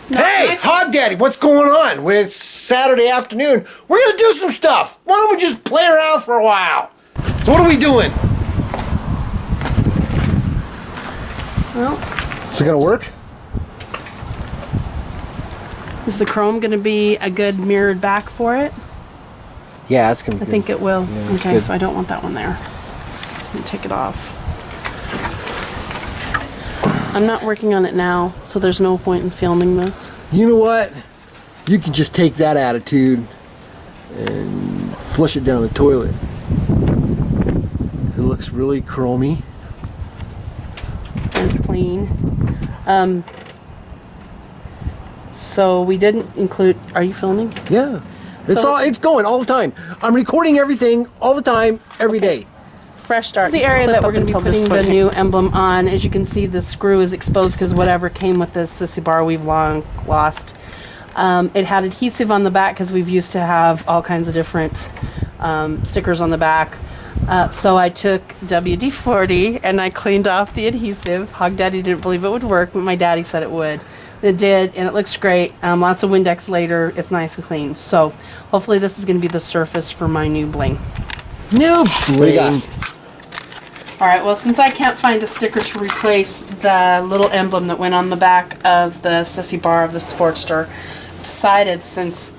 Hey, Hog Daddy, what's going on? Well, it's Saturday afternoon. We're gonna do some stuff. Why don't we just play around for a while? So what are we doing? Well, is it gonna work? is the chrome going to be a good mirrored back for it? Yeah, it's gonna be I think it will. Yeah, okay, good. so I don't want that one there. So I'm going to take it off. I'm not working on it now, so there's no point in filming this. You know what? You can just take that attitude and flush it down the toilet. It looks really chromy. And clean. So we didn't include... Are you filming? Yeah. So- It's going all the time. I'm recording everything all the time, every day. Fresh start. This is the area that we're going to be putting the new emblem on. As you can see, the screw is exposed because whatever came with this sissy bar we've long lost. It had adhesive on the back because we've used to have all kinds of different stickers on the back. So I took WD-40 and I cleaned off the adhesive. Hog Daddy didn't believe it would work, but my daddy said it would. It did, and it looks great. Lots of Windex later. It's nice and clean. So hopefully this is going to be the surface for my new bling. New bling. All right, well, since I can't find a sticker to replace the little emblem that went on the back of the sissy bar of the Sportster, decided since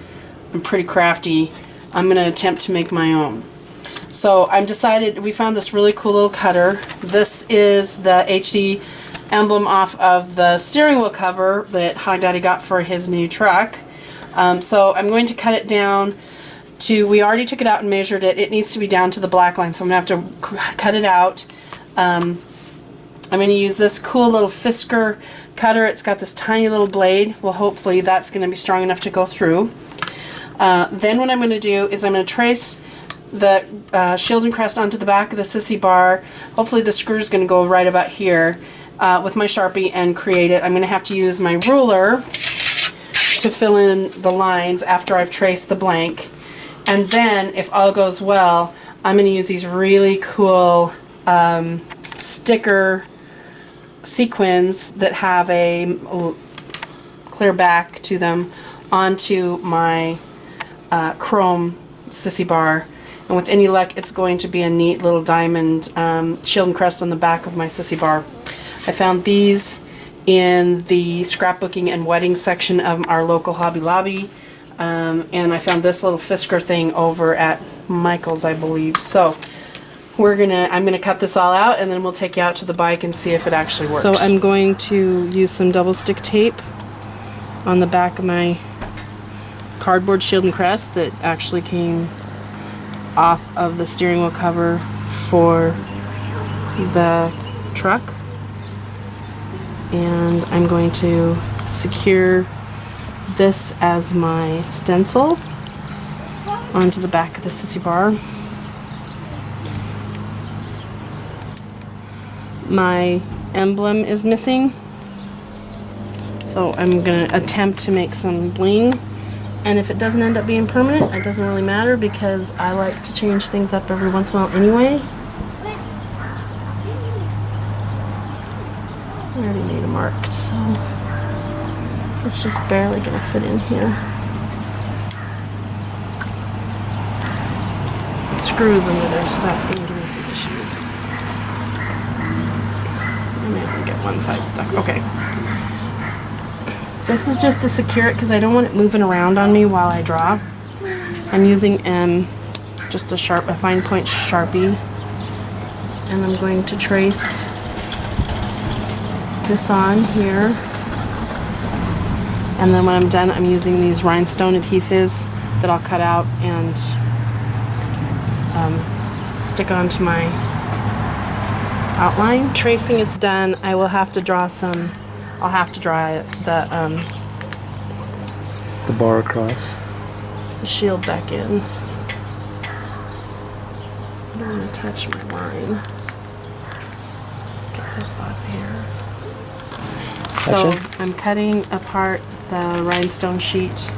I'm pretty crafty, I'm going to attempt to make my own. So we found this really cool little cutter. This is the HD emblem off of the steering wheel cover that Hog Daddy got for his new truck. So I'm going to cut it down to, we already took it out and measured it. It needs to be down to the black line, so I'm going to have to cut it out. I'm going to use this cool little Fisker cutter. It's got this tiny little blade. Well, hopefully that's going to be strong enough to go through. Then what I'm going to do is I'm going to trace the shield and crest onto the back of the sissy bar. Hopefully the screw is going to go right about here with my Sharpie and create it. I'm going to have to use my ruler to fill in the lines after I've traced the blank. And then, if all goes well, I'm going to use these really cool sticker sequins that have a clear back to them onto my chrome sissy bar. And with any luck, it's going to be a neat little diamond shield and crest on the back of my sissy bar. I found these in the scrapbooking and wedding section of our local Hobby Lobby. And I found this little Fisker thing over at Michael's, I believe. So I'm gonna cut this all out, and then we'll take you out to the bike and see if it actually works. So I'm going to use some double stick tape on the back of my cardboard shield and crest that actually came off of the steering wheel cover for the truck. And I'm going to secure this as my stencil onto the back of the sissy bar. My emblem is missing, so I'm going to attempt to make some bling, and if it doesn't end up being permanent, it doesn't really matter because I like to change things up every once in a while anyway. I already made a mark, so it's just barely going to fit in here. The screw is under there, so that's going to give me some issues. I'm going to get one side stuck. Okay. This is just to secure it because I don't want it moving around on me while I draw. I'm using just a fine point Sharpie, and I'm going to trace this on here. And then when I'm done, I'm using these rhinestone adhesives that I'll cut out and stick onto my outline. Tracing is done. I will have to draw I'll have to draw the bar across. The shield back in. I don't want to touch my line. Get this off here. So I'm cutting apart the rhinestone sheet.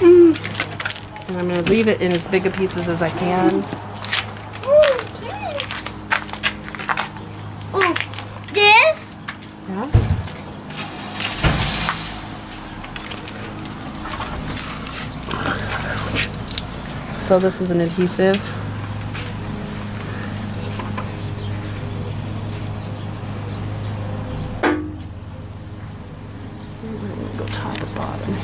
And I'm going to leave it in as big a pieces as I can. This? Yeah. So this is an adhesive. I'm gonna go top or bottom here.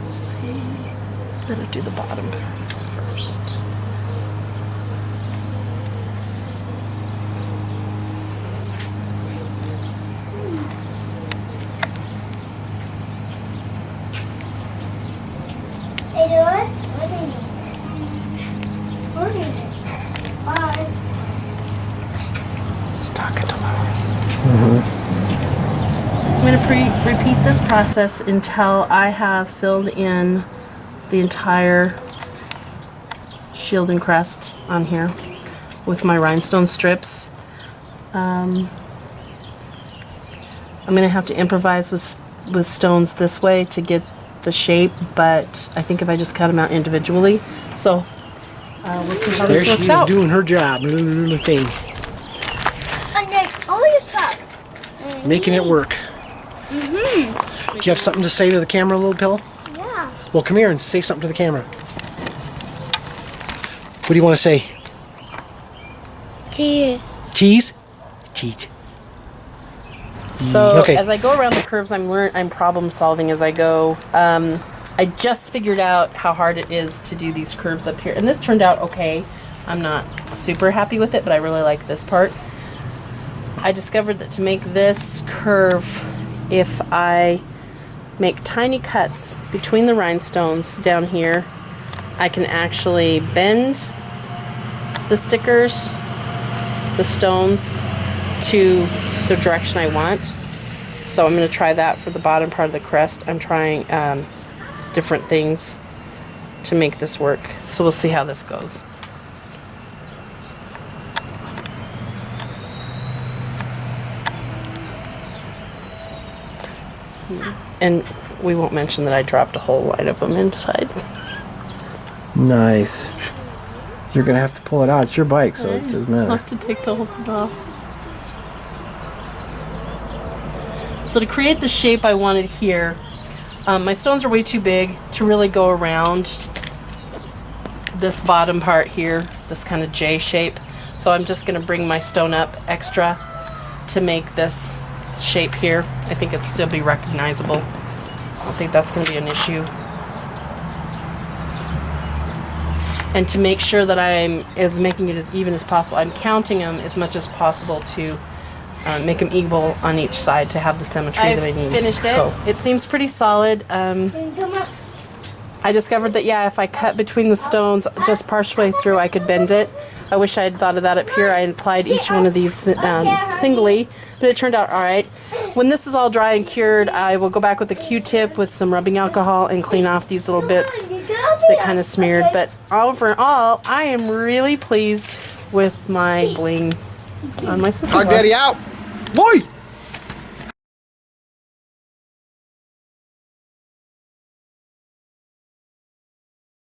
Let's see. I'm gonna do the bottom piece first. Hey, Doris, what are you? Bye. It's talking to Lois. I'm going to repeat this process until I have filled in the entire shield and crest on here with my rhinestone strips. I'm going to have to improvise with stones this way to get the shape, but I think if I just cut them out individually. So we'll see how There this she works is out. doing her job, little thing, And then all your stuff. making it work. Do you have something to say to the camera, little pill? Yeah. Well, come here and say something to the camera. What do you want to say? Tea. Cheese? Cheese. So Okay. as I go around the curves, I'm problem solving as I go. I just figured out how hard it is to do these curves up here, and this turned out okay. I'm not super happy with it, but I really like this part. I discovered that to make this curve, if I make tiny cuts between the rhinestones down here, I can actually bend the stickers, the stones, to the direction I want. So I'm going to try that for the bottom part of the crest. I'm trying different things to make this work. So we'll see how this goes. And we won't mention that I dropped a whole line of them inside. Nice. You're going to have to pull it out. It's your bike, so it doesn't I'll matter. have to take the whole thing off. So to create the shape I wanted here, my stones are way too big to really go around this bottom part here, this kind of J shape. So I'm just going to bring my stone up extra to make this shape here. I think it'll still be recognizable. I don't think that's going to be an issue. And to make sure that I'm making it as even as possible, I'm counting them as much as possible to make them equal on each side to have the symmetry that I need. Finished it. So it seems pretty solid. I discovered that, yeah, if I cut between the stones just partially through, I could bend it. I wish I had thought of that up here. I applied each one of these singly, but it turned out all right. When this is all dry and cured, I will go back with a Q-tip with some rubbing alcohol and clean off these little bits that kind of smeared. But overall, I am really pleased with my bling on my sister. Hog Daddy out. Boy!